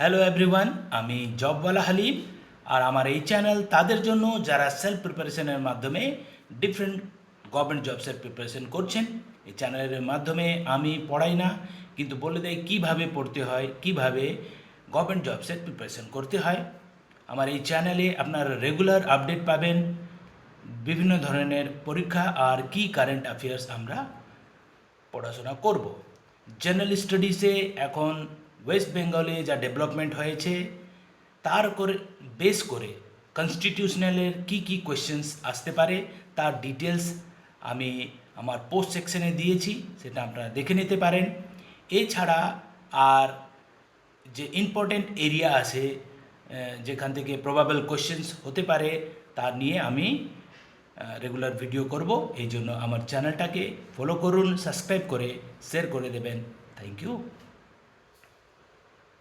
Hello everyone, আমি জবওয়ালা হালিম। আর আমার এই চ্যানেল তাদের জন্য যারা সেলফ প্রিপারেশনের মাধ্যমে ডিফারেন্ট গভর্নমেন্ট জবসের প্রিপারেশন করছেন। এই চ্যানেলের মাধ্যমে আমি পড়াই না, কিন্তু বলে দেয় কীভাবে পড়তে হয়, কিভাবে গভর্নমেন্ট জবসের প্রিপারেশন করতে হয়। আমার এই চ্যানেলে আপনার রেগুলার আপডেট পাবেন, বিভিন্ন ধরনের পরীক্ষা আর কি কারেন্ট অ্যাফেয়ার্স আমরা পড়াশোনা করব। জেনারেল স্টাডিজে এখন ওয়েস্ট বেঙ্গলে যা ডেভেলপমেন্ট হয়েছে তার করে বেস করে কনস্টিটিউশনালের কি কোয়েশ্চেন্স আসতে পারে তার ডিটেলস আমি আমার পোস্ট সেকশনে দিয়েছি, সেটা আপনারা দেখে নিতে পারেন। এছাড়া আর যে ইম্পর্টেন্ট এরিয়া আছে যেখান থেকে প্রবাবল কোয়েশ্চেন্স হতে পারে তা নিয়ে আমি রেগুলার ভিডিও করব। এই জন্য আমার চ্যানেলটাকে ফলো করুন, সাবস্ক্রাইব করে শেয়ার করে দেবেন। Thank you.